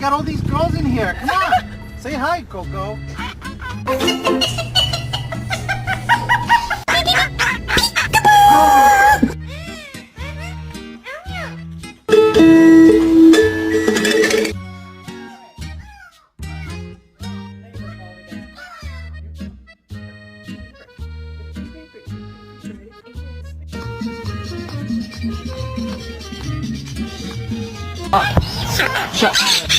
got all these girls in here. Come on. Say hi, Coco. Shut